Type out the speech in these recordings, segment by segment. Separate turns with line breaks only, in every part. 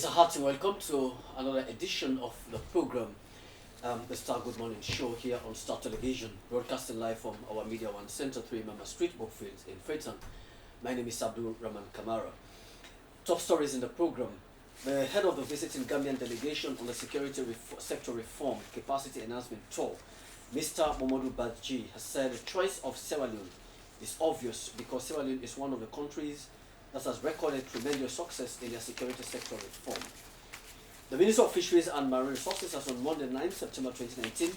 It's a hearty welcome to another edition of the program, the Star Good Morning Show here on Star Television, broadcasting live from our Media One Center 3 Member Street, Brookfield in Freetown. My name is Abdul Rahman Kamara. Top stories in the program. The head of the visiting Gambian delegation on the security sector reform capacity enhancement tour, Mr. Momodu Badji, has said the choice of Sierra Leone is obvious because Sierra Leone is one of the countries that has recorded tremendous success in their security sector reform. The Minister of Fisheries and Marine Resources has on Monday 9 September 2019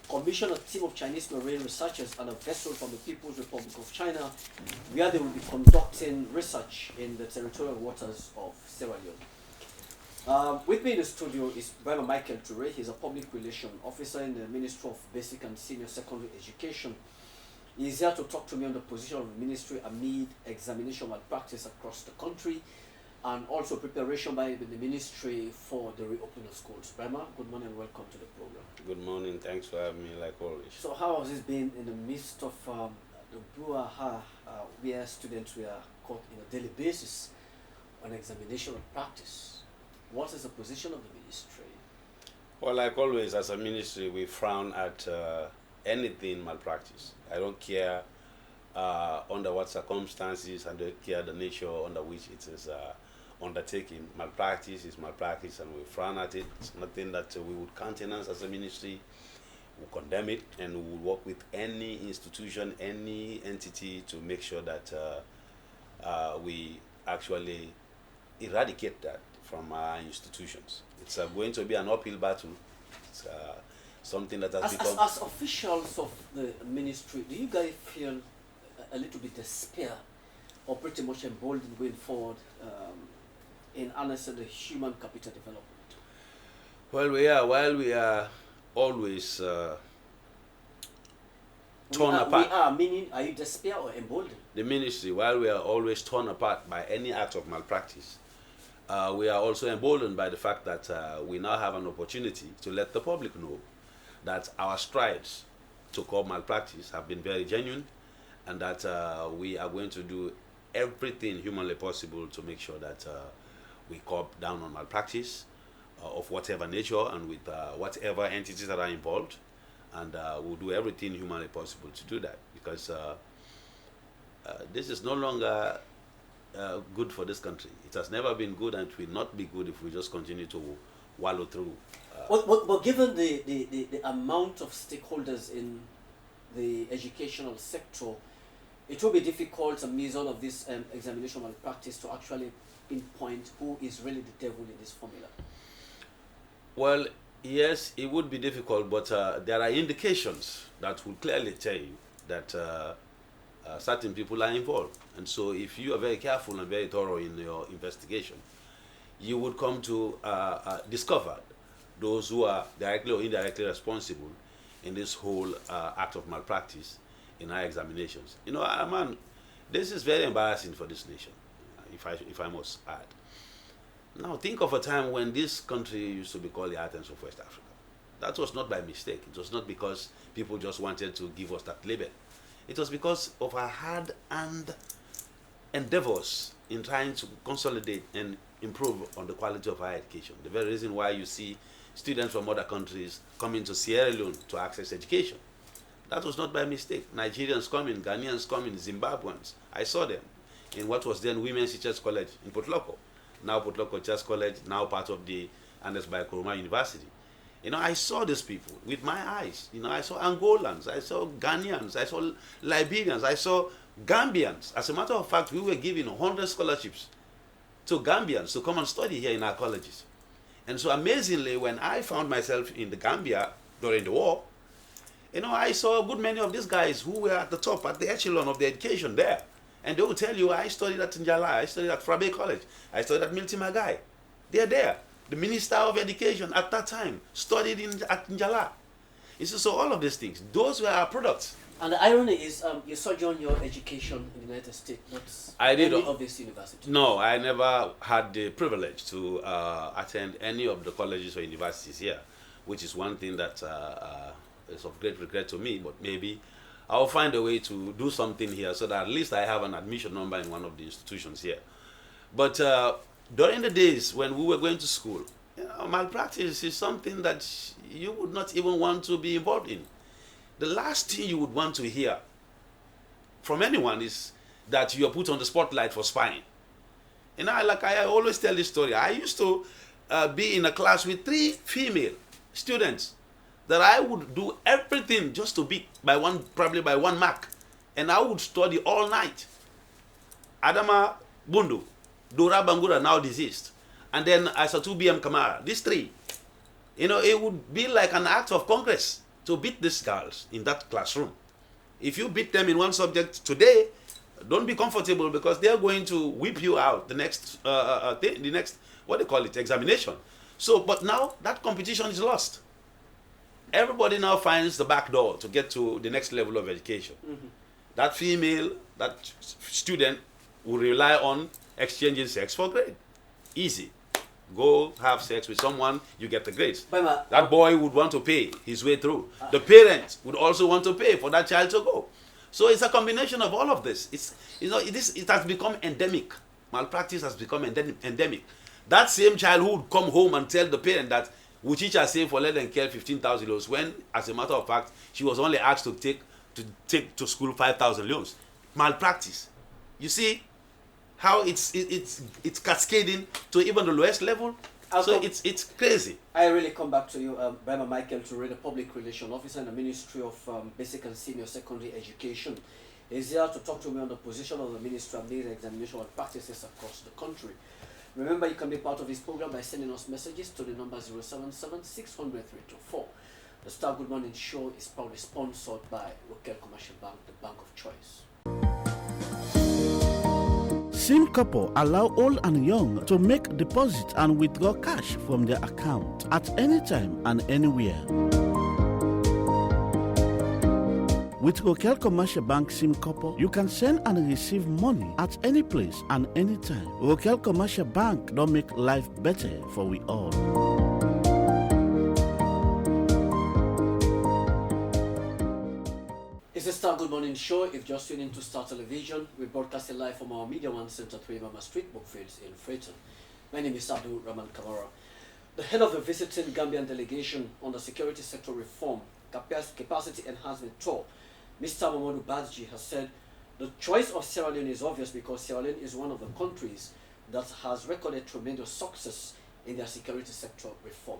commissioned a team of Chinese marine researchers and a vessel from the People's Republic of China where they will be conducting research in the territorial waters of Sierra Leone. With me in the studio is Brother Michael Toure. He's a public relations officer in the Ministry of Basic and Senior Secondary Education. He's here to talk to me on the position of the ministry amid examination malpractice across the country and also preparation by the ministry for the reopening of schools. Brahma, good morning and welcome to the program.
Good morning, thanks for having me like always.
So how has it been in the midst of the brouhaha where students were caught on a daily basis on examination malpractice? What is the position of the ministry?
Well, like always, as a ministry, we frown at anything malpractice. I don't care under what circumstances, I don't care the nature under which it is undertaken. Malpractice is malpractice and we frown at it. It's nothing that we would countenance as a ministry. We condemn it and we will work with any institution, any entity to make sure that we actually eradicate that from our institutions. It's going to be an uphill battle. It's something that has become...
As officials of the ministry, do you guys feel a little bit despair or pretty much emboldened going forward in harnessing the human capital development?
Well, while we are always torn apart.
Meaning, are you despair or emboldened?
The ministry, while we are always torn apart by any act of malpractice, we are also emboldened by the fact that we now have an opportunity to let the public know that our strides to curb malpractice have been very genuine and that we are going to do everything humanly possible to make sure that we curb down on malpractice of whatever nature and with whatever entities that are involved, and we'll do everything humanly possible to do that because this is no longer good for this country. It has never been good and it will not be good if we just continue to wallow through.
But given the amount of stakeholders in the educational sector, it will be difficult amidst all of this examination malpractice to actually pinpoint who is really the devil in this formula.
Well, yes, it would be difficult, but there are indications that will clearly tell you that certain people are involved. And so if you are very careful and very thorough in your investigation, you would come to discover those who are directly or indirectly responsible in this whole act of malpractice in our examinations. You know, man, this is very embarrassing for this nation, if I must add. Now, think of a time when this country used to be called the Athens of West Africa. That was not by mistake. It was not because people just wanted to give us that label. It was because of our hard-earned endeavors in trying to consolidate and improve on the quality of higher education. The very reason why you see students from other countries coming to Sierra Leone to access education. That was not by mistake. Nigerians coming, Ghanaians coming, Zimbabweans. I saw them in what was then Women's Teachers College in Port Loko. Now Port Loko Teachers College, now part of the Anders by Kuruma University. You know, I saw these people with my eyes. You know, I saw Angolans, I saw Ghanaians, I saw Liberians, I saw Gambians. As a matter of fact, we were giving 100 scholarships to Gambians to come and study here in our colleges. And so amazingly, when I found myself in the Gambia during the war, you know, I saw a good many of these guys who were at the top, at the echelon of the education there. And they will tell you, I studied at Njala, I studied at Frabe College, I studied at Milty Magai. They're there. The Minister of Education at that time studied at Njala. You see, so all of these things, those were our products.
And the irony is, you sojourned your education in the United States, not any of this university.
No, I never had the privilege to attend any of the colleges or universities here, which is one thing that is of great regret to me, but maybe I'll find a way to do something here so that at least I have an admission number in one of the institutions here. But During the days when we were going to school, malpractice is something that you would not even want to be involved in. The last thing you would want to hear from anyone is that you are put on the spotlight for spying. Like I always tell this story. I used to be in a class with 3 female students that I would do everything just to beat by one, probably by 1 mark. And I would study all night. Adama Bundu, Dora Bangura, now deceased. And then Asatu BM Kamara, these 3. It would be like an act of Congress to beat these girls in that classroom. If you beat them in one subject today, don't be comfortable because they are going to whip you out the next, what they call it, examination. So, but now that competition is lost. Everybody now finds the back door to get to the next level of education. Mm-hmm. That female, that student will rely on exchanging sex for grade. Easy. Go have sex with someone, you get the grades. That boy would want to pay his way through. The parents would also want to pay for that child to go. So it's a combination of all of this. It has become endemic. Malpractice has become endemic. That same child who would come home and tell the parent that we teach her save for less than care 15,000 loans, when, as a matter of fact, she was only asked to take to school 5,000 loans. Malpractice. You see how it's cascading to even the lowest level. So it's crazy.
I really come back to you, Brahma Michael Toure, the Public Relations Officer in the Ministry of Basic and Senior Secondary Education. Is here to talk to me on the position of the Ministry of Data Examination and Practices across the country. Remember, you can be part of this program by sending us messages to the number 077-600-324. The Star Good Morning Show is proudly sponsored by Rokel Commercial Bank, the bank of choice.
SimCorp allow old and young to make deposit and withdraw cash from their account at any time and anywhere. With Rokel Commercial Bank SimCorp, you can send and receive money at any place and any time. Rokel Commercial Bank don't make life better for we all.
It's the Star Good Morning Show. If just tuning into Star Television, we broadcast live from our Media One Center 3 Mama Street, Brookfields in Freton. My name is Abdul Rahman Kamara. The head of the visiting Gambian delegation on the security sector reform capacity enhancement tour, Mr. Mamadou Badji, has said the choice of Sierra Leone is obvious because Sierra Leone is one of the countries that has recorded tremendous success in their security sector reform.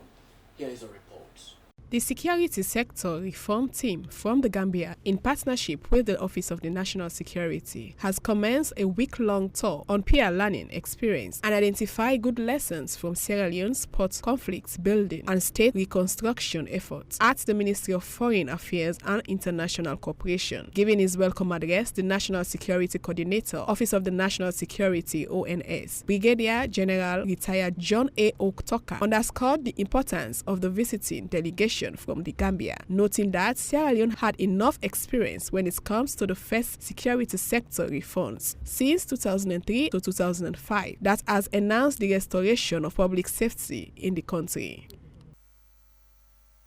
Here is a report.
The Security Sector Reform Team from the Gambia, in partnership with the Office of the National Security, has commenced a week-long tour on peer learning experience and identify good lessons from Sierra Leone's post-conflict building and state reconstruction efforts at the Ministry of Foreign Affairs and International Cooperation. Giving his welcome address, the National Security Coordinator, Office of the National Security (ONS), Brigadier General Retired John A. Oktoka, underscored the importance of the visiting delegation from the Gambia, noting that Sierra Leone had enough experience when it comes to the first security sector reforms since 2003 to 2005 that has announced the restoration of public safety in the country.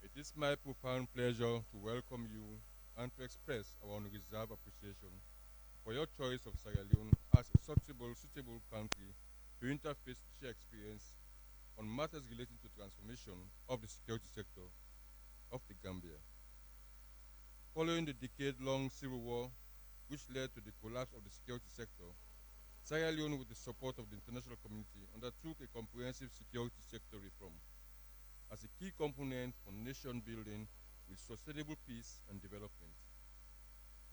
It is my profound pleasure to welcome you and to express our unreserved appreciation for your choice of Sierra Leone as a suitable country to interface to share experience on matters relating to transformation of the security sector of the Gambia. Following the decade-long civil war, which led to the collapse of the security sector, Sierra Leone, with the support of the international community, undertook a comprehensive security sector reform as a key component for nation building with sustainable peace and development.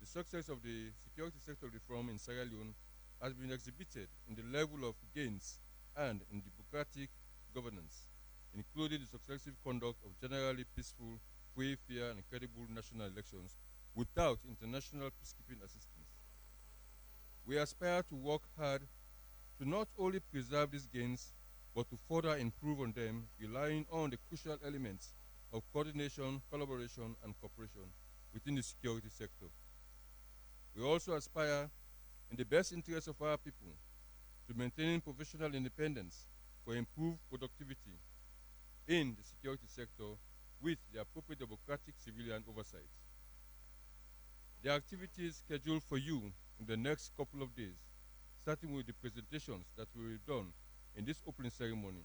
The success of the security sector reform in Sierra Leone has been exhibited in the level of gains and in democratic governance, including the successive conduct of generally peaceful, free, fair, and credible national elections without international peacekeeping assistance. We aspire to work hard to not only preserve these gains, but to further improve on them, relying on the crucial elements of coordination, collaboration, and cooperation within the security sector. We also aspire, in the best interest of our people, to maintain professional independence for improved productivity in the security sector with the appropriate democratic civilian oversight. The activities scheduled for you in the next couple of days, starting with the presentations that will be done in this opening ceremony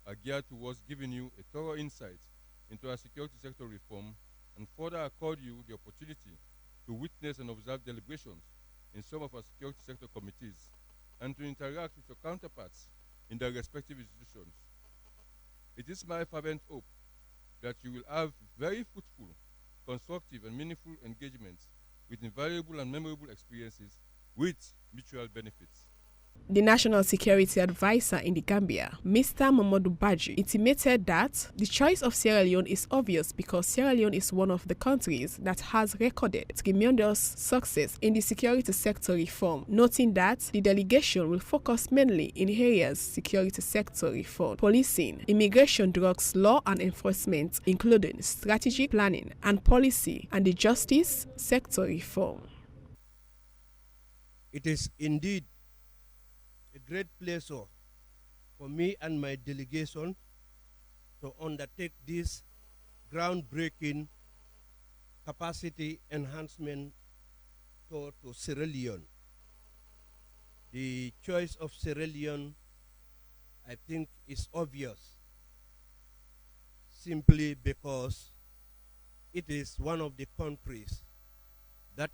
are geared towards giving you a thorough insight into our security sector reform and further accord you the opportunity to witness and observe deliberations in some of our security sector committees and to interact with your counterparts in their respective institutions. It is my fervent hope that you will have very fruitful, constructive, and meaningful engagements with invaluable and memorable experiences with mutual benefits.
The National Security Advisor in the Gambia, Mr. Mamadou Badji, intimated that the choice of Sierra Leone is obvious because Sierra Leone is one of the countries that has recorded tremendous success in the security sector reform, noting that the delegation will focus mainly in areas security sector reform, policing, immigration, drugs, law and enforcement, including strategic planning and policy, and the justice sector reform.
It is indeed a great pleasure for me and my delegation to undertake this groundbreaking capacity enhancement tour to Sierra Leone. The choice of Sierra Leone, I think, is obvious, simply because it is one of the countries that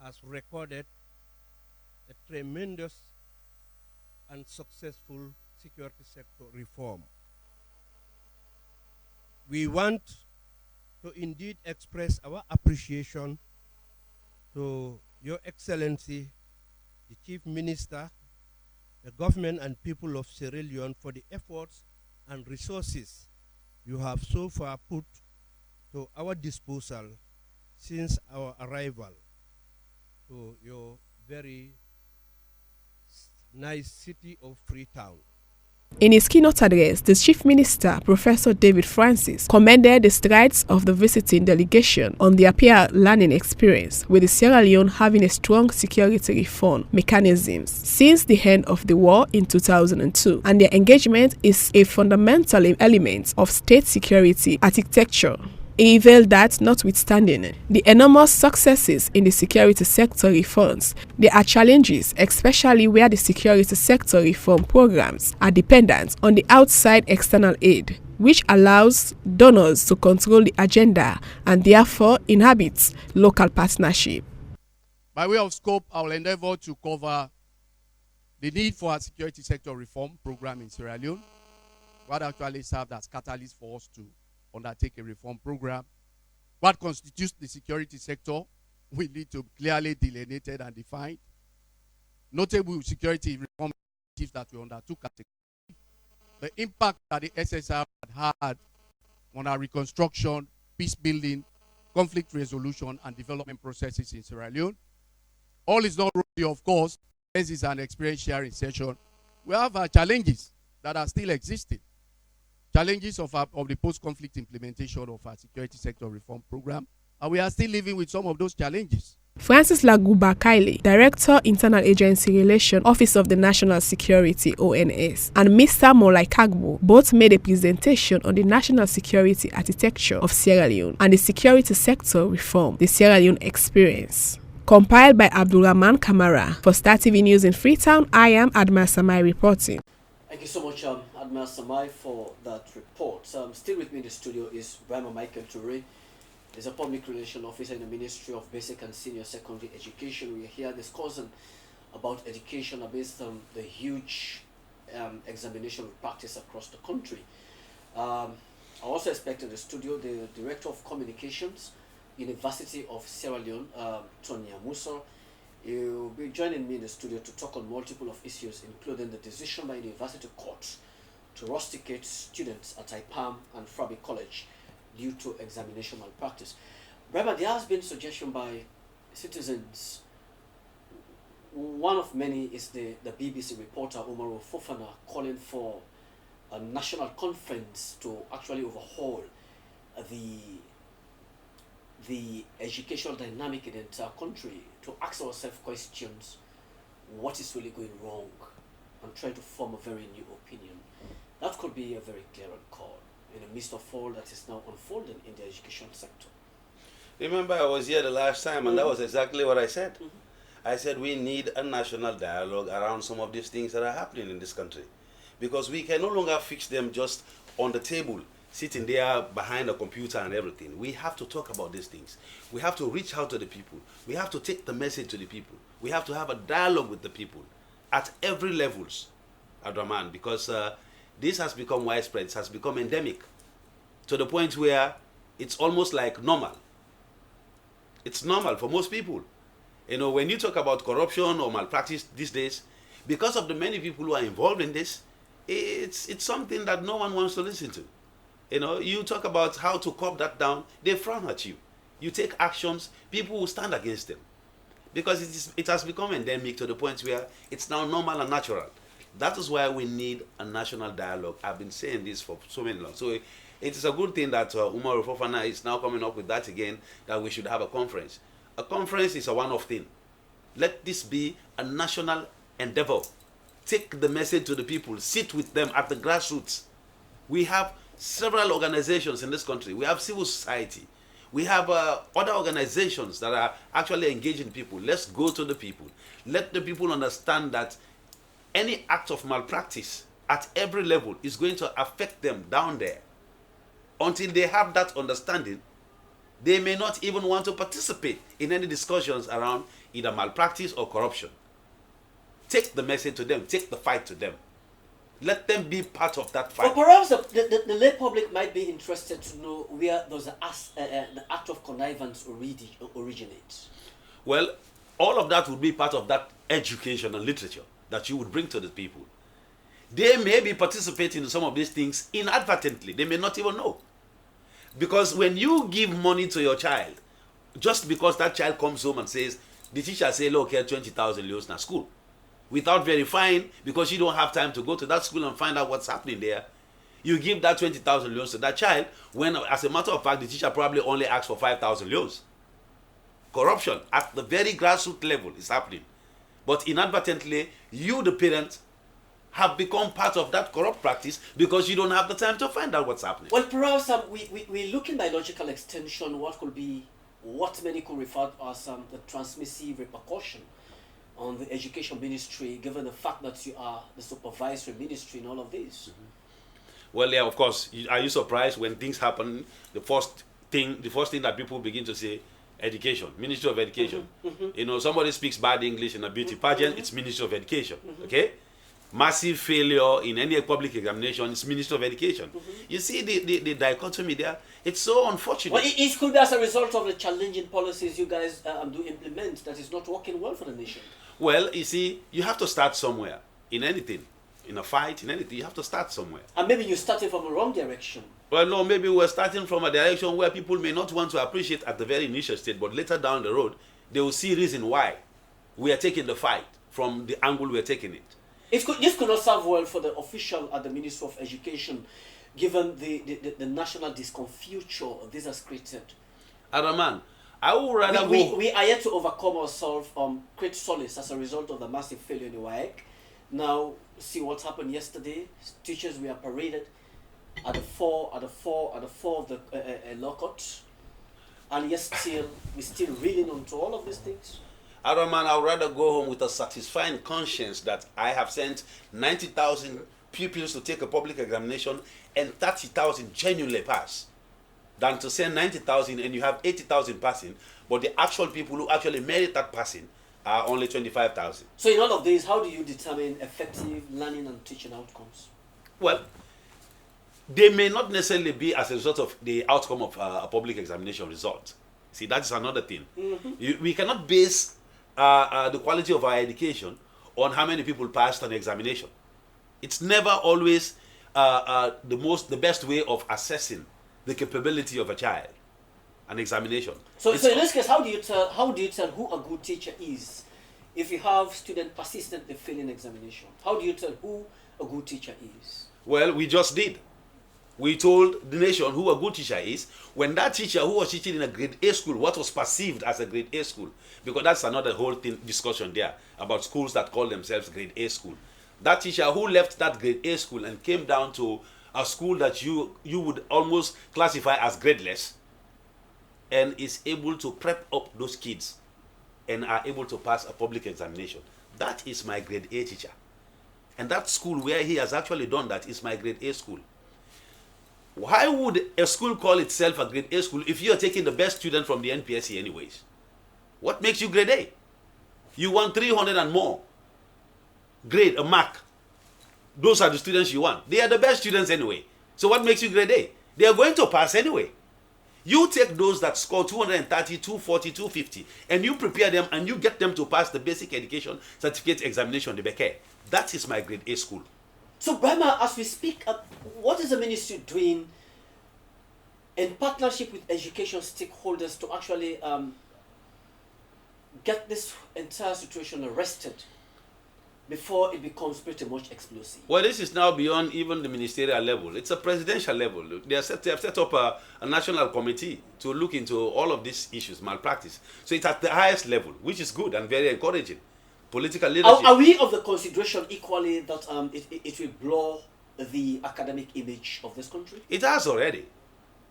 has recorded a tremendous and successful security sector reform. We want to indeed express our appreciation to Your Excellency, the Chief Minister, the government and people of Sierra Leone for the efforts and resources you have so far put to our disposal since our arrival to your very nice city of Freetown.
In his keynote address, the Chief Minister, Professor David Francis, commended the strides of the visiting delegation on their peer learning experience, with the Sierra Leone having a strong security reform mechanisms since the end of the war in 2002, and their engagement is a fundamental element of state security architecture. He revealed that, notwithstanding the enormous successes in the security sector reforms, there are challenges, especially where the security sector reform programs are dependent on the outside external aid, which allows donors to control the agenda and therefore inhibits local partnership.
By way of scope, I will endeavor to cover the need for a security sector reform program in Sierra Leone, what actually served as catalyst for us to undertake a reform program. What constitutes the security sector will need to be clearly delineated and defined. Notable security reform initiatives that we undertook at the impact that the SSR had on our reconstruction, peace building, conflict resolution, and development processes in Sierra Leone. All is not rosy, of course. This is an experience sharing session. We have our challenges that are still existing. Challenges of the post-conflict implementation of our security sector reform program, and we are still living with some of those challenges.
Francis Laguba Kaile, Director, Internal Agency Relations, Office of the National Security, ONS, and Mr. Molai Kagbo both made a presentation on the national security architecture of Sierra Leone and the security sector reform, the Sierra Leone experience. Compiled by Abdulrahman Kamara. For Star TV News in Freetown, I am Adma Samai reporting.
Thank you so much, Adma Samai, for that report. Still with me in the studio is Brahma Michael Toure. He's a public relations officer in the Ministry of Basic and Senior Secondary Education. We are here discussing about education based on the huge examination we practice across the country. I also expect in the studio the Director of Communications, University of Sierra Leone, Tonya Musa. You'll be joining me in the studio to talk on multiple of issues, including the decision by the university court to rusticate students at IPAM and Frabi College due to examination malpractice. Brother, there has been suggestion by citizens. One of many is the BBC reporter Umaru Fofana calling for a national conference to actually overhaul the educational dynamic in the entire country, to ask ourselves questions, what is really going wrong, and try to form a very new opinion. That could be a very clear call in the midst of all that is now unfolding in the education sector.
Remember, I was here the last time, and that was exactly what I said. I said we need a national dialogue around some of these things that are happening in this country. because we can no longer fix them just on the table, sitting there behind a computer and everything. We have to talk about these things. We have to reach out to the people. We have to take the message to the people. We have to have a dialogue with the people at every levels, Adraman, because this has become widespread. It has become endemic to the point where it's almost like normal. It's normal for most people. You know, when you talk about corruption or malpractice these days, because of the many people who are involved in this, it's something that no one wants to listen to. You know, you talk about how to curb that down, they frown at you. You take actions, people will stand against them. Because it has become endemic to the point where it's now normal and natural. That is why we need a national dialogue. I've been saying this for so many long. So it is a good thing that Umar Fofana is now coming up with that again, that we should have a conference. A conference is a one-off thing. Let this be a national endeavor. Take the message to the people. Sit with them at the grassroots. We have several organizations in this country. We have civil society. We have other organizations that are actually engaging people. Let's go to the people. Let the people understand that any act of malpractice at every level is going to affect them down there. Until they have that understanding, they may not even want to participate in any discussions around either malpractice or corruption. Take the message to them. Take the fight to them. Let them be part of that fight.
But perhaps the lay public might be interested to know where the act of connivance originates.
Well, all of that would be part of that education and literature that you would bring to the people. They may be participating in some of these things inadvertently. They may not even know. Because when you give money to your child, just because that child comes home and says, the teacher say, look, here 20,000 leos na school, without verifying, because you don't have time to go to that school and find out what's happening there, you give that 20,000 leos to that child, when, as a matter of fact, the teacher probably only asks for 5,000 leos. Corruption at the very grassroots level is happening. But inadvertently, you, the parent, have become part of that corrupt practice because you don't have the time to find out what's happening.
Well, perhaps we're looking by logical extension what could be, what many could refer to as the transmissive repercussion on the education ministry, given the fact that you are the supervisory ministry in all of this.
Mm-hmm. Well, yeah, of course. Are you surprised when things happen? The first thing that people begin to say, education, Ministry of Education. Mm-hmm. You know, somebody speaks bad English in a beauty pageant, it's Ministry of Education. Mm-hmm. Okay. Massive failure in any public examination is Ministry of Education. Mm-hmm. You see the dichotomy there? It's so unfortunate.
Well, it could be as a result of the challenging policies you guys do implement that is not working well for the nation.
Well, you see, you have to start somewhere. In anything. In a fight, in anything, you have to start somewhere.
And maybe you're starting from the wrong direction.
Well, no, maybe we're starting from a direction where people may not want to appreciate at the very initial stage, but later down the road, they will see reason why we are taking the fight from the angle we're taking it.
This could not serve well for the official at the Ministry of Education, given the national discomfiture this has created.
Adaman, I would rather
we are yet to overcome ourselves, create solace as a result of the massive failure in the WAEC. Now, see what happened yesterday. Teachers were paraded at the four of the lockout, and yet we're still reeling onto all of these things.
Adaman, I would rather go home with a satisfying conscience that I have sent 90,000 pupils to take a public examination and 30,000 genuinely pass, than to send 90,000 and you have 80,000 passing, but the actual people who actually merit that passing are only 25,000.
So in all of these, how do you determine effective learning and teaching outcomes?
Well, they may not necessarily be as a result of the outcome of a public examination result. See, that's another thing. Mm-hmm. We cannot base the quality of our education on how many people passed an examination. It's never always the best way of assessing the capability of a child, an examination.
So in this case, how do you tell who a good teacher is if you have students persistently failing examination? How do you tell who a good teacher is?
Well, we just did. We told the nation who a good teacher is when that teacher who was teaching in a grade A school, what was perceived as a grade A school, because that's another whole discussion there about schools that call themselves grade A school. That teacher who left that grade A school and came down to a school that you would almost classify as gradeless, and is able to prep up those kids and are able to pass a public examination. That is my grade A teacher. And that school where he has actually done that is my grade A school. Why would a school call itself a grade A school if you are taking the best student from the NPSC anyways? What makes you grade A? You want 300 and more. Grade, a mark. Those are the students you want. They are the best students anyway. So what makes you grade A? They are going to pass anyway. You take those that score 230, 240, 250, and you prepare them and you get them to pass the basic education certificate examination, the BECE. That is my grade A school.
So, Brahma, as we speak, what is the ministry doing in partnership with education stakeholders to actually get this entire situation arrested before it becomes pretty much explosive?
Well, this is now beyond even the ministerial level. It's a presidential level. They have set up a national committee to look into all of these issues, malpractice. So it's at the highest level, which is good and very encouraging. Political leadership.
Are we of the consideration equally that it will blur the academic image of this country?
It has already.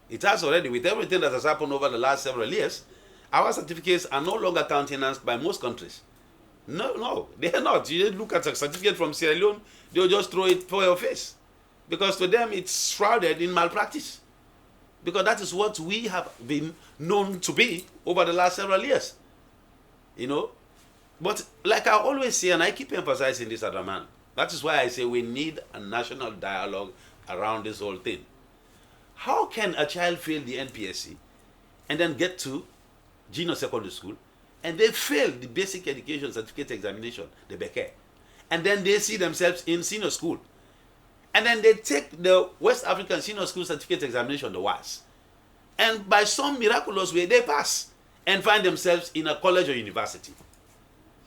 It has already. With everything that has happened over the last several years, our certificates are no longer countenanced by most countries. No, they are not. You look at a certificate from Sierra Leone, they'll just throw it for your face. Because to them, it's shrouded in malpractice. Because that is what we have been known to be over the last several years. You know? But like I always say, and I keep emphasizing this, Adaman, that is why I say we need a national dialogue around this whole thing. How can a child fail the NPSC and then get to junior secondary school and they fail the basic education certificate examination, the BECE, and then they see themselves in senior school, and then they take the West African senior school certificate examination, the WAS, and by some miraculous way they pass and find themselves in a college or university,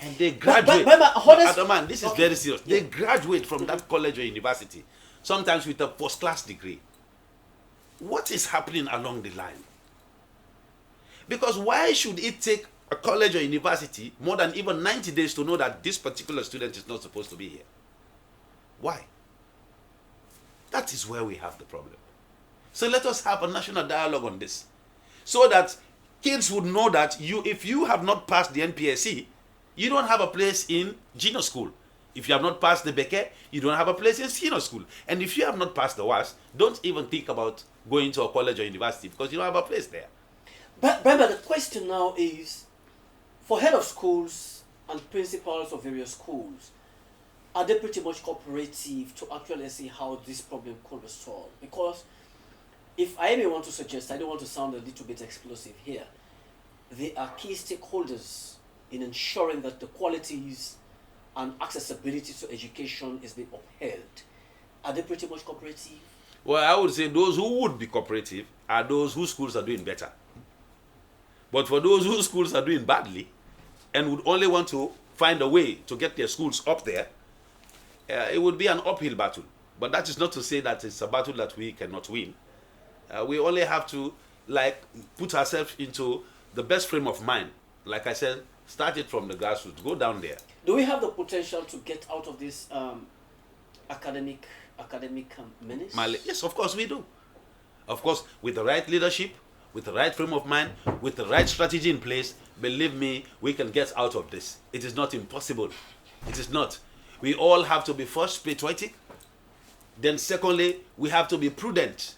and they graduate. Adaman, this is very serious. They graduate from that college or university, sometimes with a first-class degree. What is happening along the line? Because why should it take a college or university more than even 90 days to know that this particular student is not supposed to be here? Why? That is where we have the problem. So let us have a national dialogue on this, so that kids would know that if you have not passed the NPSC, you don't have a place in junior school. If you have not passed the BECE, you don't have a place in senior school. And if you have not passed the WAS, don't even think about going to a college or university, because you don't have a place there.
But the question now is, for head of schools and principals of various schools, are they pretty much cooperative to actually see how this problem could be solved? Because if I may want to suggest, I don't want to sound a little bit explosive here, they are key stakeholders in ensuring that the qualities and accessibility to education is being upheld. Are they pretty much cooperative?
Well, I would say those who would be cooperative are those whose schools are doing better. But for those whose schools are doing badly and would only want to find a way to get their schools up there, it would be an uphill battle. But that is not to say that it's a battle that we cannot win. We only have to put ourselves into the best frame of mind. Like I said, start it from the grassroots, go down there.
Do we have the potential to get out of this academic menace?
Yes, of course we do. Of course, with the right leadership, with the right frame of mind, with the right strategy in place, believe me, we can get out of this. It is not impossible. It is not. We all have to be first patriotic. Then secondly, we have to be prudent.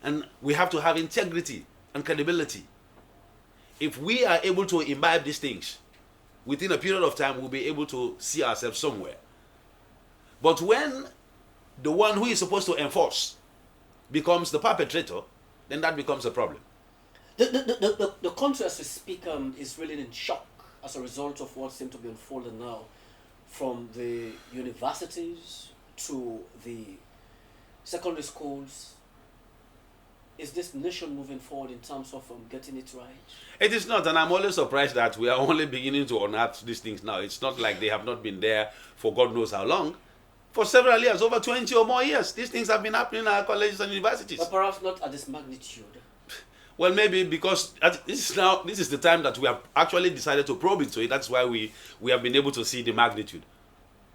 And we have to have integrity and credibility. If we are able to imbibe these things, within a period of time, we'll be able to see ourselves somewhere. But when the one who is supposed to enforce becomes the perpetrator, then that becomes a problem.
The country, as we speak, is really in shock as a result of what seems to be unfolding now, from the universities to the secondary schools. Is this nation moving forward in terms of getting it right?
It is not, and I'm always surprised that we are only beginning to unearth these things now. It's not like they have not been there for God knows how long. For several years, over 20 or more years, these things have been happening in our colleges and universities.
But perhaps not at this magnitude.
Well, maybe because this is the time that we have actually decided to probe into it. That's why we have been able to see the magnitude.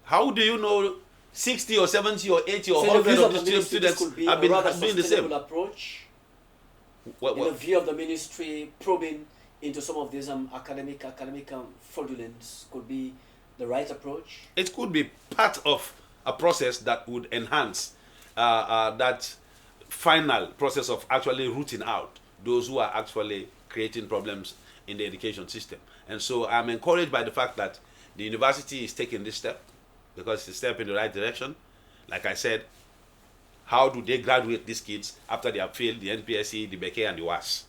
How do you know 60 or 70 or 80 or 100 of the students have been doing the same
approach?
In
the view of the ministry, probing into some of these academic fraudulence could be the right approach?
It could be part of a process that would enhance that final process of actually rooting out those who are actually creating problems in the education system. And so I'm encouraged by the fact that the university is taking this step, because it's a step in the right direction. Like I said, how do they graduate these kids after they have failed the NPSE, the BECE, and the WAS?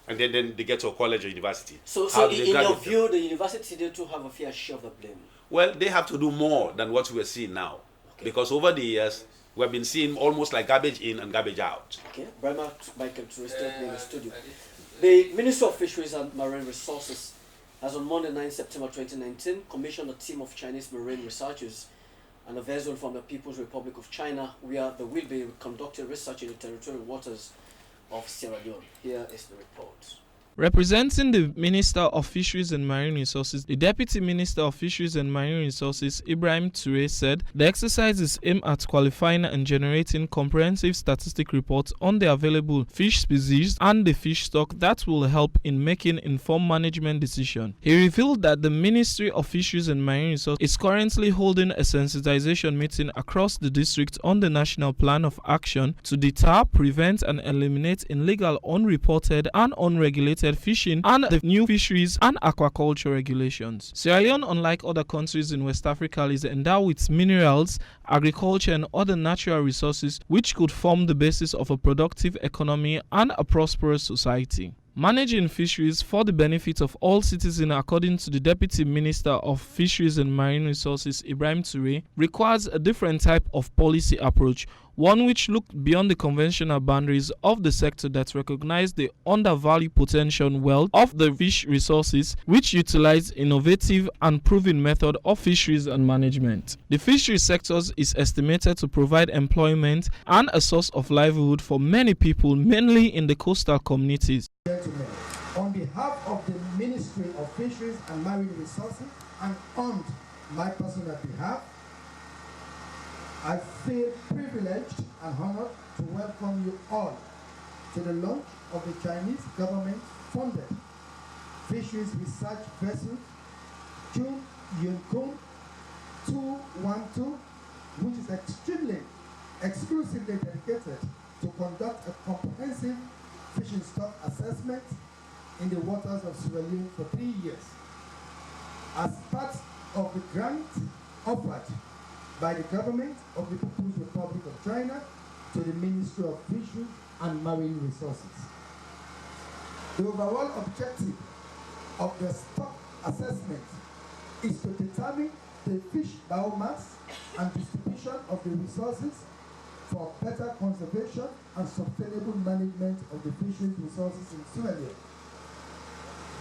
And then they get to a college or university.
So in your view, the university need to have a fair share of the blame?
Well, they have to do more than what we're seeing now. Okay. Because over the years, we've been seeing almost like garbage in and garbage out.
Okay, Brahma Michael Touriste in the studio. The Minister of Fisheries and Marine Resources has on Monday 9 September 2019 commissioned a team of Chinese marine researchers and a vessel from the People's Republic of China, where they will be conducting research in the territorial waters of Sierra Leone. Here is the report.
Representing the Minister of Fisheries and Marine Resources, the Deputy Minister of Fisheries and Marine Resources, Ibrahim Toure, said the exercise is aimed at qualifying and generating comprehensive statistic reports on the available fish species and the fish stock that will help in making informed management decisions. He revealed that the Ministry of Fisheries and Marine Resources is currently holding a sensitization meeting across the district on the National Plan of Action to deter, prevent and eliminate illegal, unreported and unregulated fishing and the new fisheries and aquaculture regulations. Sierra Leone, unlike other countries in West Africa, is endowed with minerals, agriculture and other natural resources which could form the basis of a productive economy and a prosperous society. Managing fisheries for the benefit of all citizens, according to the Deputy Minister of Fisheries and Marine Resources, Ibrahim Toure, requires a different type of policy approach, one which looks beyond the conventional boundaries of the sector that recognize the undervalued potential wealth of the fish resources, which utilize innovative and proven method of fisheries and management. The fishery sector is estimated to provide employment and a source of livelihood for many people, mainly in the coastal communities.
Gentlemen, on behalf of the Ministry of Fisheries and Marine Resources and on my personal behalf, I feel privileged and honored to welcome you all to the launch of the Chinese government-funded fisheries research vessel Jun Yunkun 212, which is exclusively dedicated to conduct a comprehensive fishing stock assessment in the waters of Sierra Leone for 3 years. As part of the grant offered by the government of the People's Republic of China to the Ministry of Fisheries and Marine Resources. The overall objective of the stock assessment is to determine the fish biomass and distribution of the resources for better conservation and sustainable management of the fisheries resources in Sierra Leone.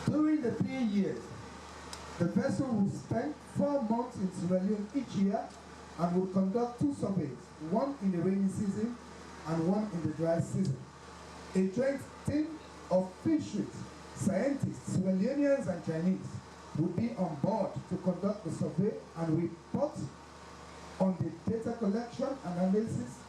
During the 3 years, the vessel will spend 4 months in Sierra Leone each year and will conduct 2 surveys, one in the rainy season and one in the dry season. A joint team of fisheries scientists, Sierra Leoneans and Chinese, will be on board to conduct the survey and report on the data collection and analysis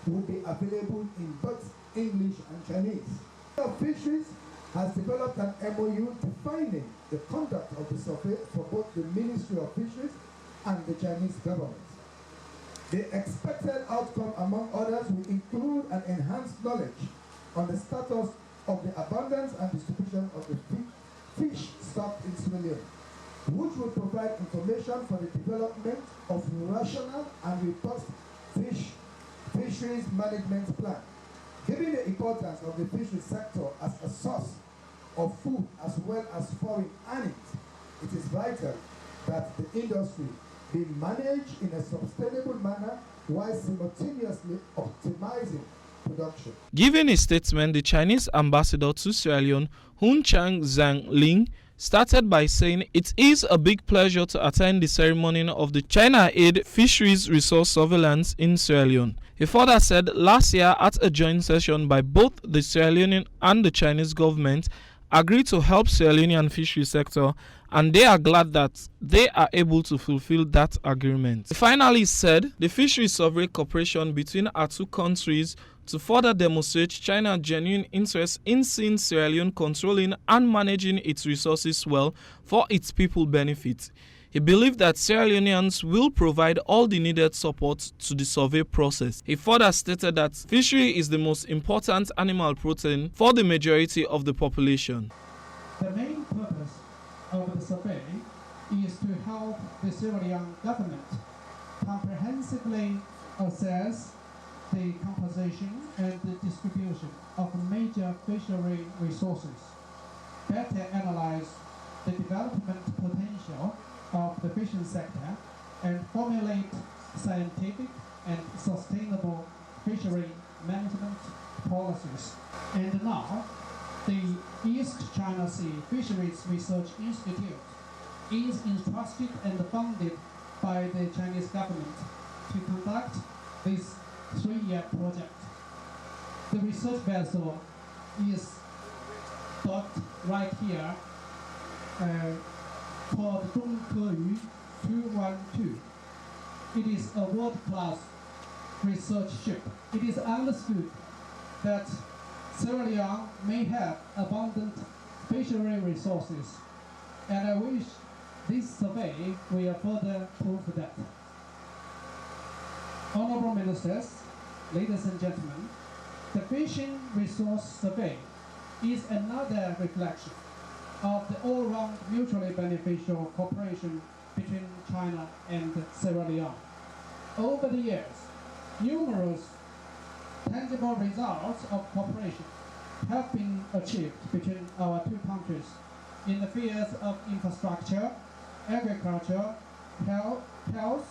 will be available in both English and Chinese. The Fisheries has developed an MOU defining the conduct of the survey for both the Ministry of Fisheries and the Chinese government. The expected outcome, among others, will include an enhanced knowledge on the status of the abundance and distribution of the fish stock in Sierra Leone, which will provide information for the development of rational and robust fisheries management plan. Given the importance of the fisheries sector as a source of food as well as foreign earnings, it is vital that the industry be managed in a sustainable manner while simultaneously optimizing production.
Giving a statement, the Chinese ambassador to Sierra Leone, Hun Chang Zhang Ling, started by saying it is a big pleasure to attend the ceremony of the China Aid Fisheries Resource Surveillance in Sierra Leone. He further said last year at a joint session by both the Sierra Leonean and the Chinese government agreed to help Sierra Leonean fishery sector, and they are glad that they are able to fulfill that agreement. He finally said the fishery survey cooperation between our two countries to further demonstrate China's genuine interest in seeing Sierra Leone controlling and managing its resources well for its people's benefit. He believed that Sierra Leoneans will provide all the needed support to the survey process. He further stated that fishery is the most important animal protein for the majority of the population.
The main purpose of the survey is to help the Sierra Leone government comprehensively assess the composition and the distribution of major fishery resources, better analyze the development potential of the fishing sector, and formulate scientific and sustainable fishery management policies. And now, the East China Sea Fisheries Research Institute is entrusted and funded by the Chinese government to conduct this 3-year project. The research vessel is docked right here, called Zhongkeyu 212. It is a world-class research ship. It is understood that Sierra Leone may have abundant fishery resources, and I wish this survey will further prove that. Honorable Ministers, ladies and gentlemen, the Fishing Resource Survey is another reflection of the all-round mutually beneficial cooperation between China and Sierra Leone. Over the years, numerous tangible results of cooperation have been achieved between our two countries in the fields of infrastructure, agriculture, health,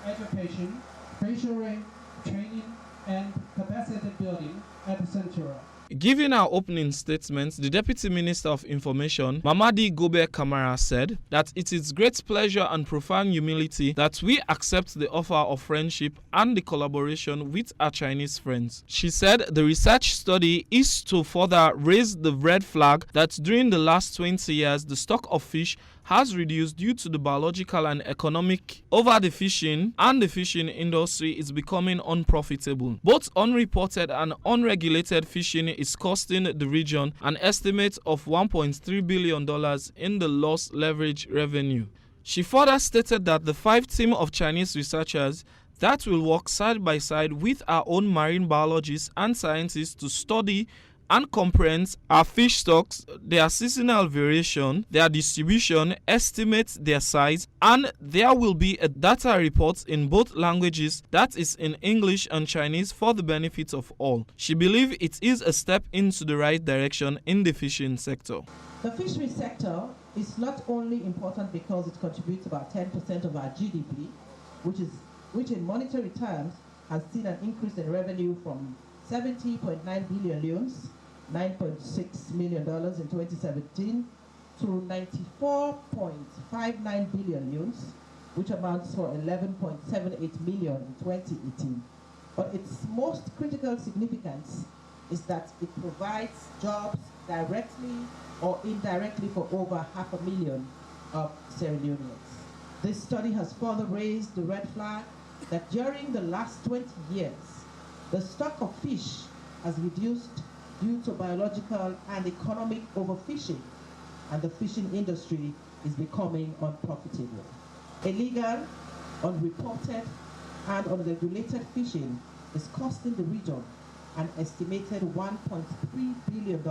education, fishery, training, and capacity building, etc.
Giving our opening statement, the Deputy Minister of Information, Mamadi Gobe Kamara, said that it is great pleasure and profound humility that we accept the offer of friendship and the collaboration with our Chinese friends. She said the research study is to further raise the red flag that during the last 20 years, the stock of fish has reduced due to the biological and economic over the fishing, and the fishing industry is becoming unprofitable. Both unreported and unregulated fishing is costing the region an estimate of $1.3 billion in the lost leverage revenue. She further stated that the 5 team of Chinese researchers that will work side by side with our own marine biologists and scientists to study and comprehend our fish stocks, their seasonal variation, their distribution, estimate their size, and there will be a data report in both languages, that is in English and Chinese, for the benefit of all. She believes it is a step into the right direction in the fishing sector.
The fishery sector is not only important because it contributes about 10% of our GDP, which in monetary terms has seen an increase in revenue from 70.9 billion leones, $9.6 million in 2017, to 94.59 billion leones, which amounts for 11.78 million in 2018. But its most critical significance is that it provides jobs directly or indirectly for over 500,000 of Sierra Leoneans. This study has further raised the red flag that during the last 20 years, the stock of fish has reduced due to biological and economic overfishing, and the fishing industry is becoming unprofitable. Illegal, unreported, and unregulated fishing is costing the region an estimated $1.3 billion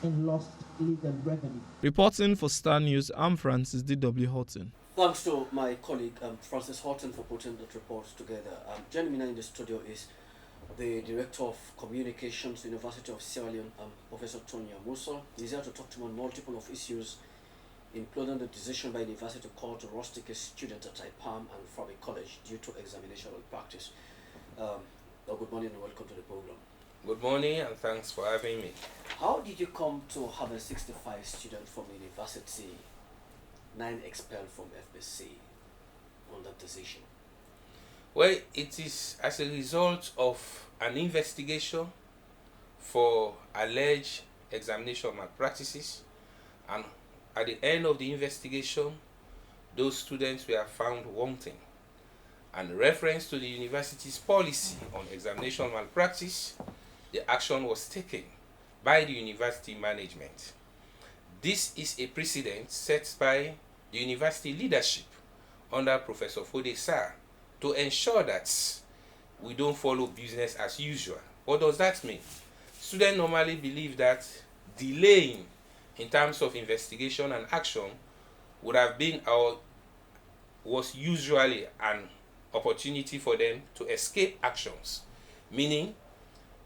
in lost illegal revenue.
Reporting for Star News, I'm Francis D.W. Horton.
Thanks to my colleague Francis Horton for putting that report together. Joining me now in the studio is the Director of Communications, University of Sierra Leone, Professor Tonya Musa. He's here to talk to me on multiple of issues, including the decision by the university to call to rustic a student at IPAM and Fabric College due to examination malpractice. Good morning and welcome to the program.
Good morning and thanks for having me.
How did you come to have a 65 student from university, 9 expelled from FBC on that decision?
Well, it is as a result of an investigation for alleged examination malpractices, and at the end of the investigation, those students were found wanting. And reference to the university's policy on examination malpractice, the action was taken by the university management. This is a precedent set by the university leadership under Professor Fode Sir to ensure that we don't follow business as usual. What does that mean? Students normally believe that delaying in terms of investigation and action would have been or was usually an opportunity for them to escape actions. Meaning,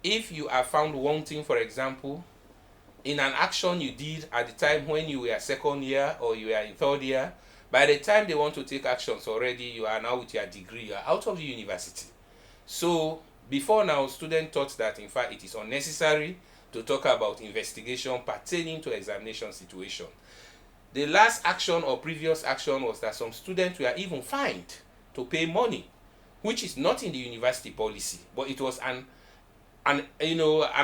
if you are found wanting, for example, in an action you did at the time when you were second year or you were in third year, by the time they want to take actions already, you are now with your degree, you are out of the university. So before now, students thought that in fact it is unnecessary to talk about investigation pertaining to examination situation. The last action or previous action was that some students were even fined to pay money, which is not in the university policy, but it was an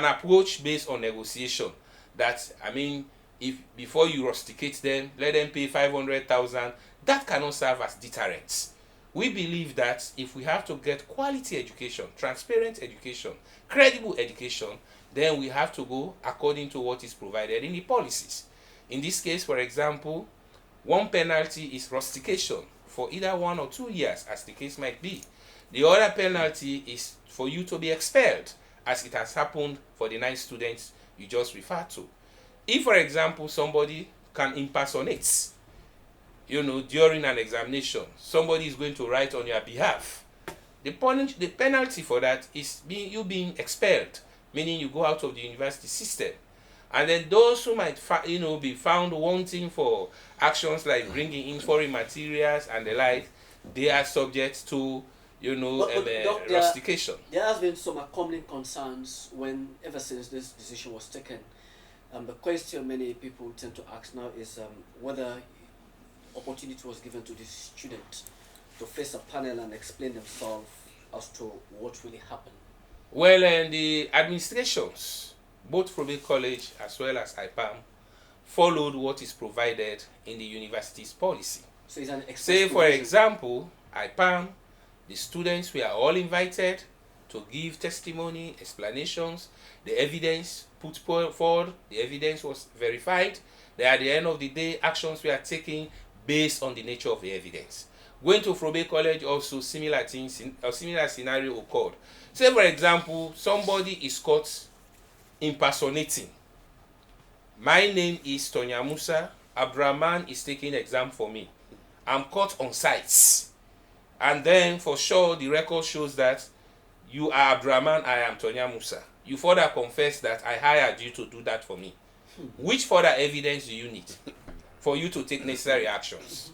approach based on negotiation. That, I mean, if before you rusticate them, let them pay 500,000. That cannot serve as deterrence. We believe that if we have to get quality education, transparent education, credible education, then we have to go according to what is provided in the policies. In this case, for example, one penalty is rustication for either 1 or 2 years, as the case might be. The other penalty is for you to be expelled, as it has happened for the 9 students you just referred to. If, for example, somebody can impersonate, during an examination, somebody is going to write on your behalf, the penalty for that is you being expelled, meaning you go out of the university system. And then those who might be found wanting for actions like bringing in foreign materials and the like, they are subject to rustication.
There has been some common concerns ever since this decision was taken. The question many people tend to ask now is whether opportunity was given to the student to face a panel and explain themselves as to what really happened.
Well, the administrations, both Frobe College as well as IPAM, followed what is provided in the university's policy.
So it's an
Say, for example, IPAM, the students were all invited to give testimony, explanations, the evidence put forward, the evidence was verified. Then at the end of the day, actions were taken based on the nature of the evidence. Going to Frobe College, also similar things, a similar scenario occurred. Say, for example, somebody is caught impersonating. My name is Tonya Musa. Abdurrahman is taking exam for me. I'm caught on sites. And then for sure the record shows that you are Abdurrahman, I am Tonya Musa. You further confess that I hired you to do that for me. Which further evidence do you need for you to take necessary actions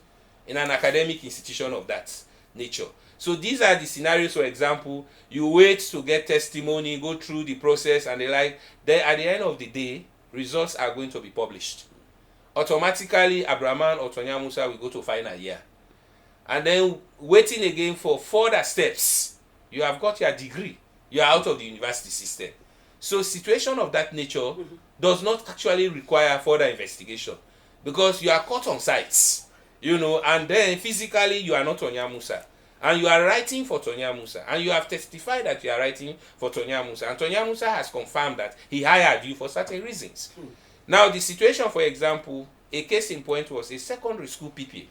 in an academic institution of that nature? So these are the scenarios. For example, you wait to get testimony, go through the process and the like. Then at the end of the day, results are going to be published. Automatically, Abdurrahman or Tonya Musa will go to final year. And then waiting again for further steps. You have got your degree. You are out of the university system. So situation of that nature does not actually require further investigation, because you are caught on sites, and then physically you are not Tonya Musa. And you are writing for Tonya Musa. And you have testified that you are writing for Tonya Musa. And Tonya Musa has confirmed that he hired you for certain reasons. Now, the situation, for example, a case in point was a secondary school pupil,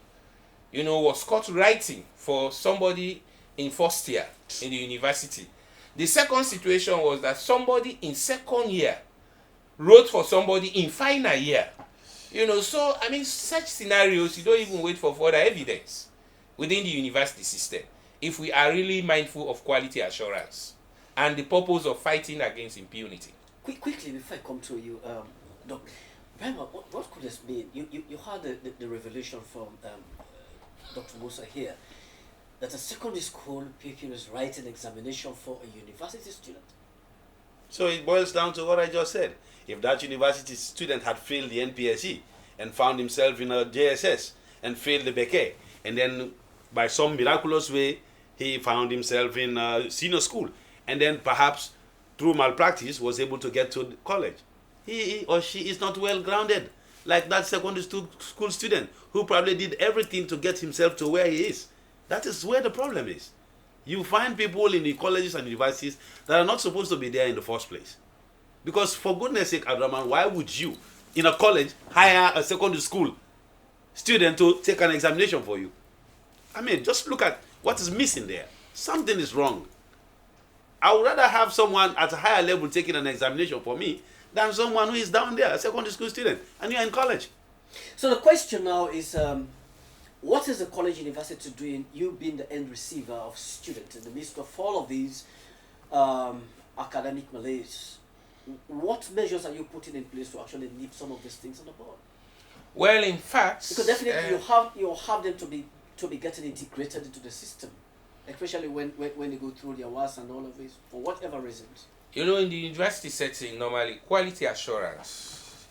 was caught writing for somebody in first year in the university. The second situation was that somebody in second year wrote for somebody in final year. So, I mean, such scenarios, you don't even wait for further evidence within the university system, if we are really mindful of quality assurance and the purpose of fighting against impunity.
Quickly, before I come to you, Doc, remember, what could this mean? You heard the revelation from Dr. Musa here, that a secondary school pupil is writing examination for a university student.
So it boils down to what I just said. If that university student had failed the NPSE and found himself in a JSS and failed the Beke, and then by some miraculous way, he found himself in senior school, and then perhaps through malpractice was able to get to college, he or she is not well grounded, like that secondary school student who probably did everything to get himself to where he is. That is where the problem is. You find people in the colleges and universities that are not supposed to be there in the first place. Because for goodness sake, Abdurrahman, why would you, in a college, hire a secondary school student to take an examination for you. I mean, just look at what is missing there. Something is wrong. I would rather have someone at a higher level taking an examination for me than someone who is down there, a secondary school student, and you're in college.
So the question now is, what is the college university doing, you being the end receiver of students in the midst of all of these academic malaise? What measures are you putting in place to actually nip some of these things on the board?
Well, in fact,
because definitely you have them to be getting integrated into the system, especially when they go through their WAS and all of this, for whatever reasons.
You know, in the university setting, normally quality assurance,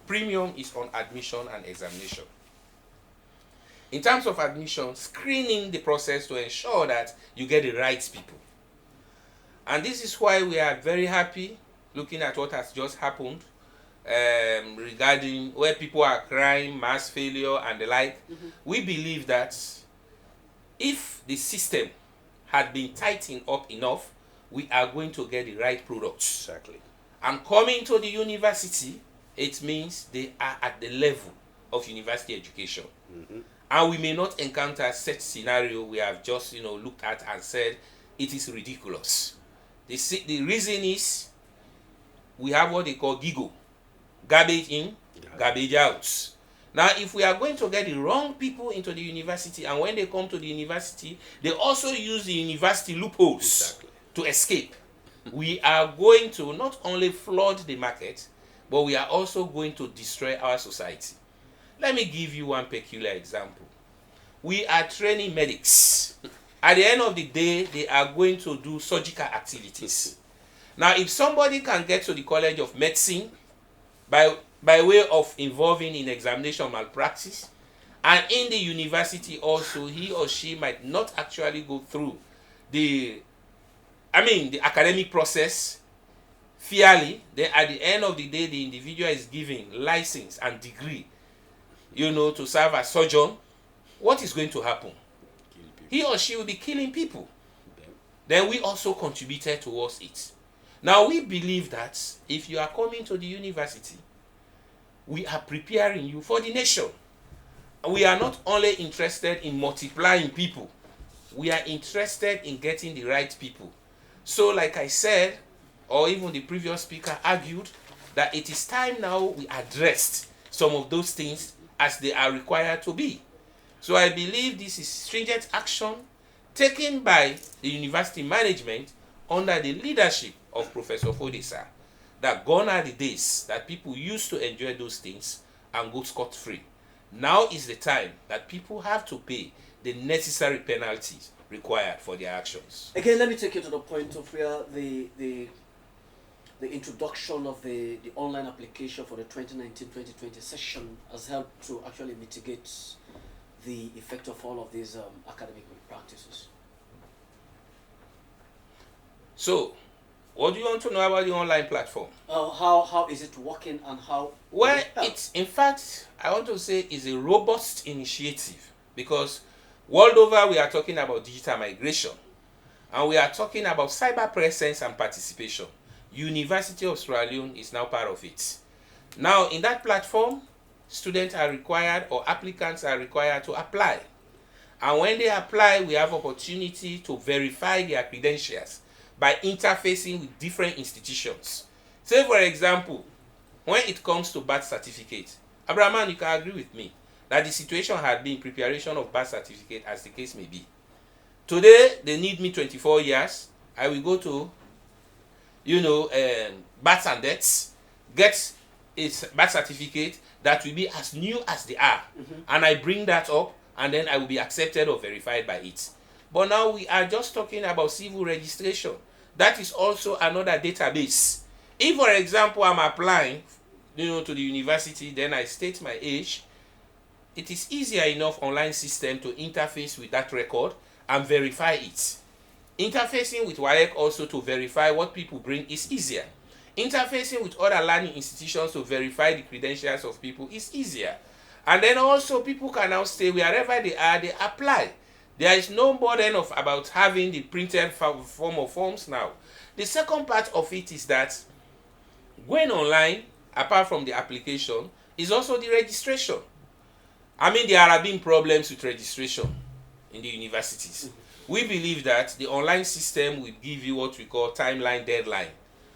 premium is on admission and examination. In terms of admission, screening the process to ensure that you get the right people. And this is why we are very happy looking at what has just happened regarding where people are crying, mass failure and the like. We believe that if the system had been tightened up enough, we are going to get the right products.
Exactly.
And coming to the university, it means they are at the level of university education. And we may not encounter such scenario we have just looked at and said it is ridiculous. The reason is we have what they call GIGO, garbage in, garbage out. Now, if we are going to get the wrong people into the university, and when they come to the university, they also use the university loopholes to escape, we are going to not only flood the market, but we are also going to destroy our society. Let me give you one peculiar example. We are training medics. At the end of the day, they are going to do surgical activities. Now, if somebody can get to the College of Medicine by way of involving in examination malpractice, and in the university also, he or she might not actually go through the academic process fairly, then at the end of the day, the individual is given license and degree, to serve as surgeon. What is going to happen? He or she will be killing people. Then we also contributed towards it. Now, we believe that if you are coming to the university, we are preparing you for the nation. We are not only interested in multiplying people, we are interested in getting the right people. So, like I said, or even the previous speaker argued, that it is time now we addressed some of those things as they are required to be. So I believe this is stringent action taken by the university management under the leadership of Professor Fodesa, that gone are the days that people used to enjoy those things and go scot-free. Now is the time that people have to pay the necessary penalties required for their actions.
Again, let me take you to the point of where the introduction of the online application for the 2019-2020 session has helped to actually mitigate the effect of all of these academic practices.
So, what do you want to know about the online platform?
How is it working and how?
Well, it's, in fact, I want to say it's a robust initiative, because world over we are talking about digital migration, and we are talking about cyber presence and participation. University of Sierra Leone is now part of it. Now, in that platform, students are required, or applicants are required to apply. And when they apply, we have opportunity to verify their credentials by interfacing with different institutions. Say, for example, when it comes to birth certificate, Abraman, you can agree with me that the situation had been preparation of birth certificate, as the case may be. Today, they need me 24 years. I will go to, births and deaths, get a birth certificate that will be as new as they are. And I bring that up, and then I will be accepted or verified by it. But now we are just talking about civil registration. That is also another database. If, for example, I'm applying to the university, then I state my age, it is easier enough online system to interface with that record and verify it. Interfacing with WAEC also to verify what people bring is easier. Interfacing with other learning institutions to verify the credentials of people is easier. And then also people can now stay wherever they are, they apply. There is no burden about having the printed form of forms now. The second part of it is that going online, apart from the application, is also the registration. I mean, there have been problems with registration in the universities. We believe that the online system will give you what we call timeline deadline,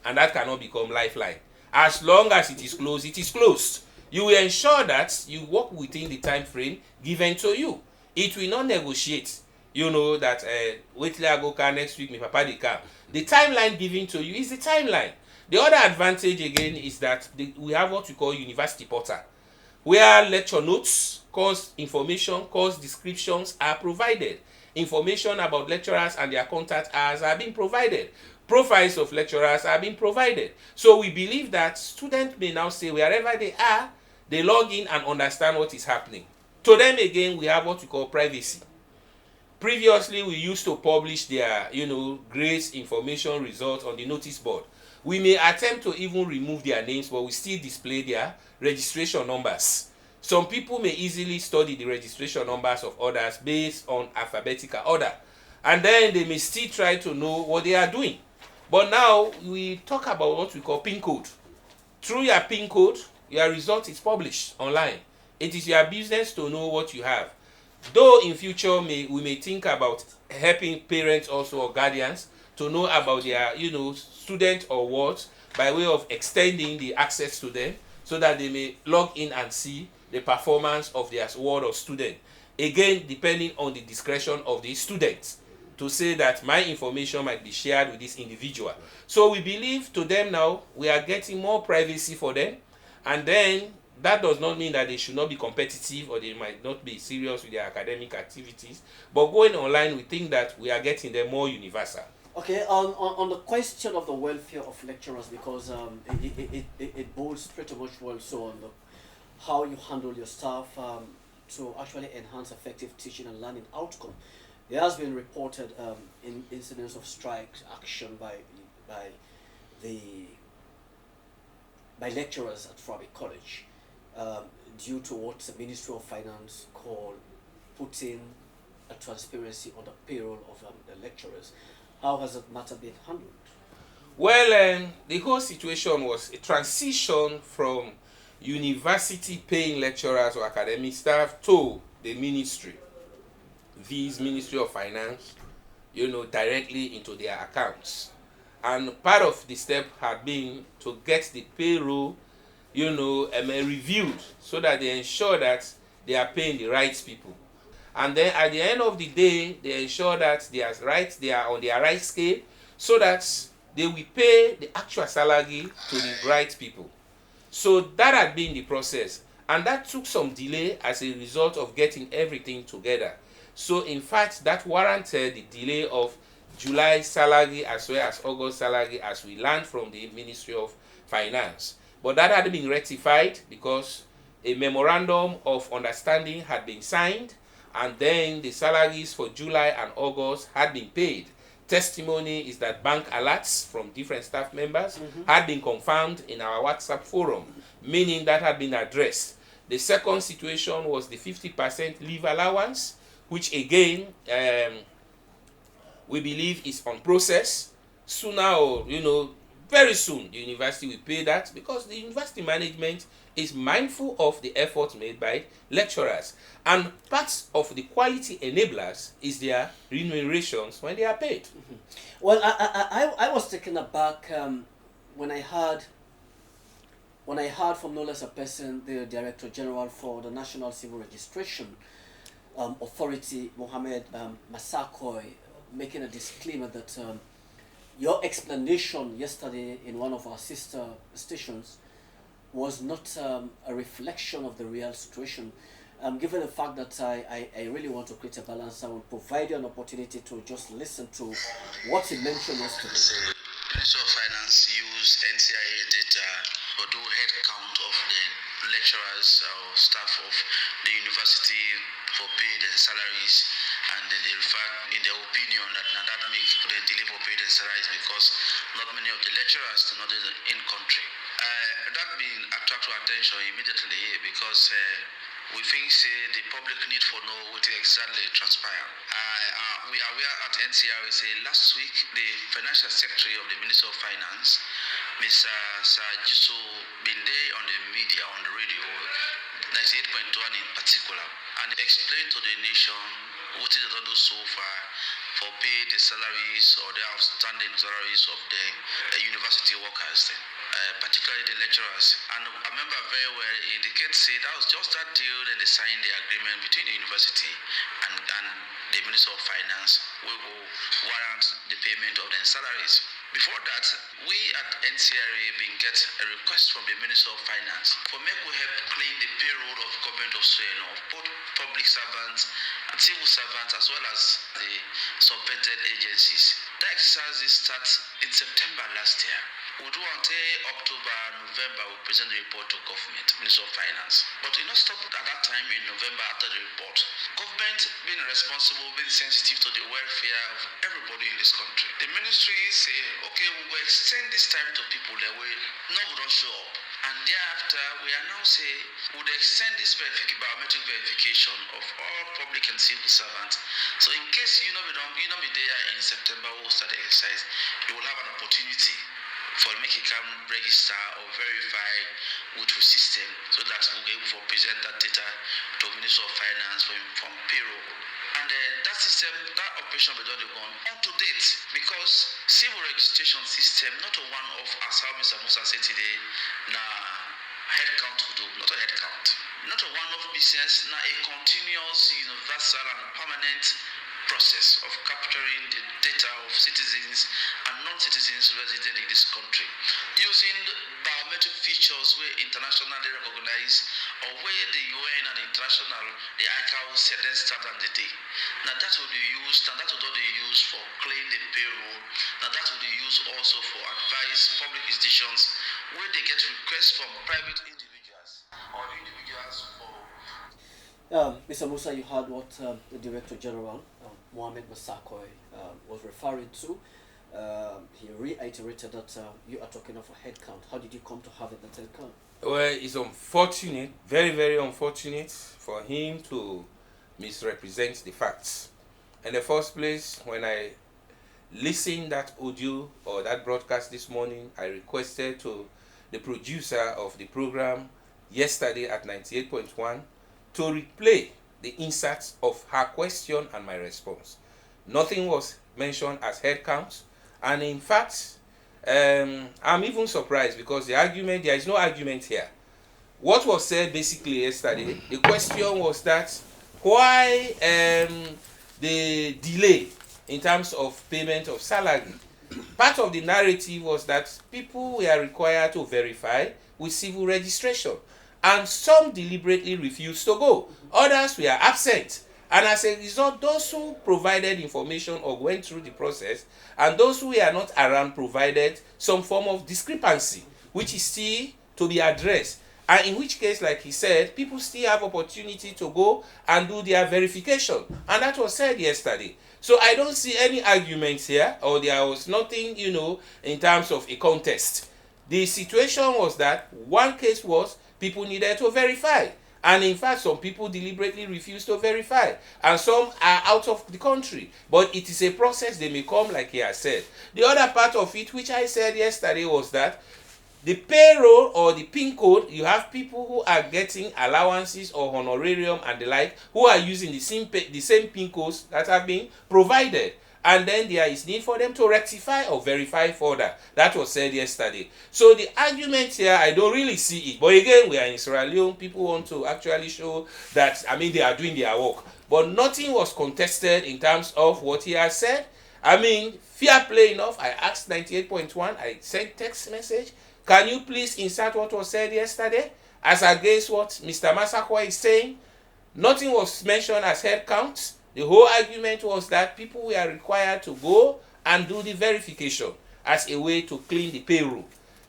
and that cannot become lifeline. As long as it is closed, it is closed. You will ensure that you work within the time frame given to you. It will not negotiate. You know that wait till I go car next week, my papa the car. The timeline given to you is the timeline. The other advantage again is that we have what we call university portal, where lecture notes, course information, course descriptions are provided. Information about lecturers and their contact hours are being provided. Profiles of lecturers are being provided. So we believe that students may now say wherever they are, they log in and understand what is happening. To them again, we have what we call privacy. Previously, we used to publish their, grades, information, results on the notice board. We may attempt to even remove their names, but we still display their registration numbers. Some people may easily study the registration numbers of others based on alphabetical order, and then they may still try to know what they are doing. But now we talk about what we call PIN code. Through your PIN code, your result is published online. It is your business to know what you have. Though in future we may think about helping parents also or guardians to know about their student or wards by way of extending the access to them so that they may log in and see the performance of their ward or student. Again, depending on the discretion of the students to say that my information might be shared with this individual. So we believe to them now we are getting more privacy for them, and then that does not mean that they should not be competitive or they might not be serious with their academic activities. But going online, we think that we are getting them more universal.
Okay, on the question of the welfare of lecturers, because it boils pretty much also on how you handle your staff to actually enhance effective teaching and learning outcome. There has been reported in incidents of strike action by lecturers at Frabi College due to what the Ministry of Finance called putting a transparency on the payroll of the lecturers. How has that matter been handled?
Well, the whole situation was a transition from university paying lecturers or academic staff to the ministry, viz. Ministry of Finance, directly into their accounts. And part of the step had been to get the payroll, reviewed so that they ensure that they are paying the right people. And then at the end of the day, they ensure that they are on their right scale so that they will pay the actual salary to the right people. So that had been the process. And that took some delay as a result of getting everything together. So in fact, that warranted the delay of July salary as well as August salary as we learned from the Ministry of Finance. But that had been rectified because a memorandum of understanding had been signed, and then the salaries for July and August had been paid. Testimony is that bank alerts from different staff members had been confirmed in our WhatsApp forum, meaning that had been addressed. The second situation was the 50% leave allowance, which again we believe is on process. Sooner or very soon the university will pay that, because the university management is mindful of the efforts made by lecturers, and part of the quality enablers is their remunerations when they are paid.
Well, I was taken aback when I heard from no less a person, the Director General for the National Civil Registration Authority, Mohammed Masakoy, making a disclaimer that your explanation yesterday in one of our sister stations was not a reflection of the real situation. Given the fact that I really want to create a balance, I will provide you an opportunity to just listen to what he mentioned yesterday.
The Ministry of Finance use NCIA data to do head count of the lecturers or staff of the university for pay their salaries, and then they refer in their opinion that makes the delay for pay their salaries because not many of the lecturers are not in country. That being attract to attention immediately because we think the public need for know what exactly transpire. We are aware at NCRA last week the Financial Secretary of the Ministry of Finance, Mr. Sajiso Binde, on the media, on the radio, 98 in particular, and explain to the nation what it has done so far for pay the salaries or the outstanding salaries of the university workers, particularly the lecturers. And I remember very well, he indicated that was just that deal that they signed the agreement between the university and the Minister of Finance will warrant the payment of their salaries. Before that, we at NCRA been get a request from the Minister of Finance for make we help clean the payroll of government of Sueno, both public servants and civil servants as well as the subvented agencies. The exercise starts in September last year. We'll do until October, November, we'll present the report to government, Minister of Finance. But it not stop at that time in November after the report. Government being responsible, being sensitive to the welfare of everybody in this country. The ministry say, okay, we will extend this time to people that way. No, we don't show up. And thereafter, we are now say, we would extend this biometric verification of all public and civil servants. So in case you know be there in September, we'll start the exercise, you will have an opportunity for make it come register or verify with the system so that we'll be able to present that data to Minister of Finance for inform payroll. And that system, that operation will be done on to date because civil registration system, not a one-off as how Mr. Musa said today, head count to do, not a head count. Not a one-off business, a continuous, universal and permanent process of capturing the data of citizens and non-citizens resident in this country using biometric features where internationally recognized or where the UN and international, the ICAO said then start on the day. Now that will be used, and that will not be used for clearing the payroll. Now that will be used also for advice public institutions where they get requests from private individuals or individuals for
Mr. Musa, you heard what the Director General, Mohamed Massakoy, was referring to. He reiterated that you are talking of a head count. How did you come to have that head count?
Well, it's unfortunate, very, very unfortunate for him to misrepresent the facts. In the first place, when I listened that audio or that broadcast this morning, I requested to the producer of the program yesterday at 98.1 to replay the inserts of her question and my response. Nothing was mentioned as head count, and in fact, I'm even surprised because there is no argument here. What was said basically yesterday, the question was that why the delay in terms of payment of salary. Part of the narrative was that people were required to verify with civil registration, and some deliberately refused to go. Others were absent. And as a result, those who provided information or went through the process and those who were not around provided some form of discrepancy, which is still to be addressed. And in which case, like he said, people still have opportunity to go and do their verification. And that was said yesterday. So I don't see any arguments here, or there was nothing, in terms of a contest. The situation was that one case was people needed to verify. And in fact, some people deliberately refuse to verify. And some are out of the country. But it is a process they may come, like he has said. The other part of it, which I said yesterday, was that the payroll or the PIN code, you have people who are getting allowances or honorarium and the like, who are using the same PIN codes that have been provided. And then there is need for them to rectify or verify further. That was said yesterday. So the argument here, I don't really see it. But again, we are in Sierra Leone. People want to actually show that, they are doing their work. But nothing was contested in terms of what he has said. Fair play enough. I asked 98.1. I sent text message. Can you please insert what was said yesterday? As against what Mr. Massakoy is saying, nothing was mentioned as head counts. The whole argument was that people were required to go and do the verification as a way to clean the payroll.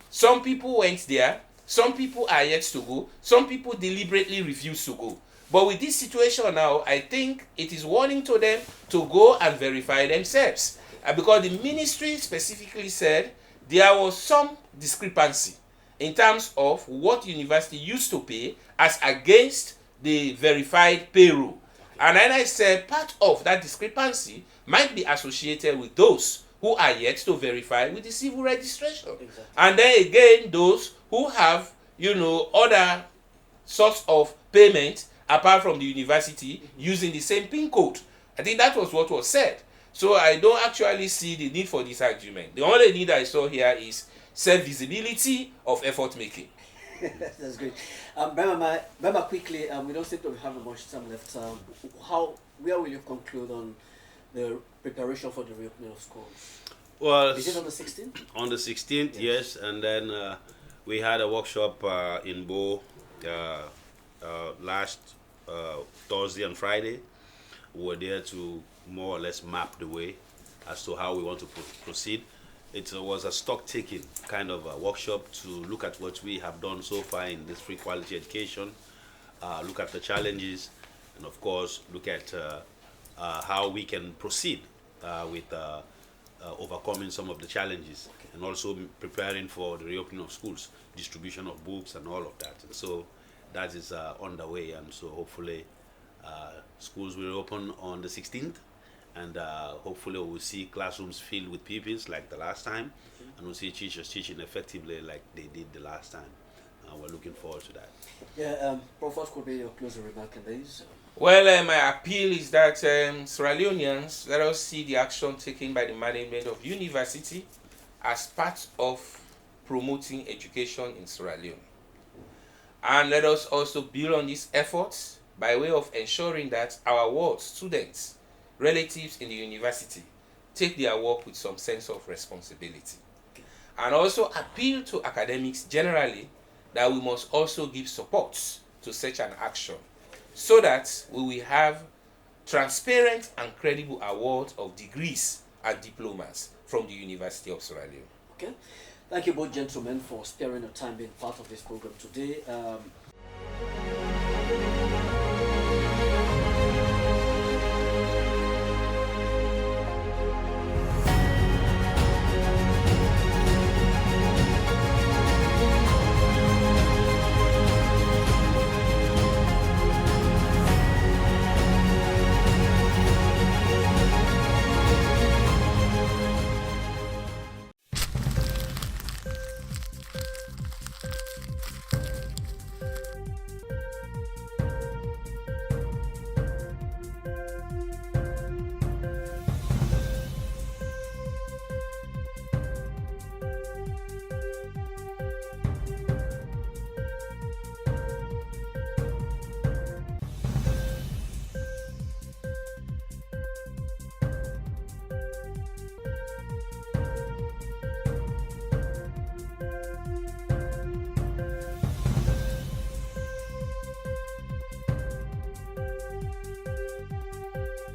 Some people went there, some people are yet to go, some people deliberately refused to go. But with this situation now, I think it is warning to them to go and verify themselves. Because the ministry specifically said there was some discrepancy in terms of what university used to pay as against the verified payroll. And then I said part of that discrepancy might be associated with those who are yet to verify with the civil registration. Exactly. And then again, those who have, other source of payment apart from the university using the same PIN code. I think that was what was said. So I don't actually see the need for this argument. The only need I saw here is self-visibility of effort making.
That's great. Bema, quickly, we don't seem to have much time left. Where will you conclude on the preparation for the reopening of schools?
Well,
is it on the 16th?
On the 16th, yes. And then we had a workshop in Bo last Thursday and Friday. We were there to more or less map the way as to how we want to proceed. It was a stock-taking kind of a workshop to look at what we have done so far in this free quality education, look at the challenges, and of course look at how we can proceed with overcoming some of the challenges, and also preparing for the reopening of schools, distribution of books and all of that. And so that is underway, and so hopefully schools will open on the 16th, and hopefully we'll see classrooms filled with pupils like the last time, and we'll see teachers teaching effectively like they did the last time. We're looking forward to that.
Yeah, Prof, what could be your closing remark on this?
Well, my appeal is that Sierra Leoneans, let us see the action taken by the management of university as part of promoting education in Sierra Leone. And let us also build on these efforts by way of ensuring that our wards, students, relatives in the university take their work with some sense of responsibility. And also appeal to academics generally that we must also give support to such an action, so that we will have transparent and credible awards of degrees and diplomas from the University of Sierra Leone.
Okay. Thank you both gentlemen for sparing your time being part of this program today.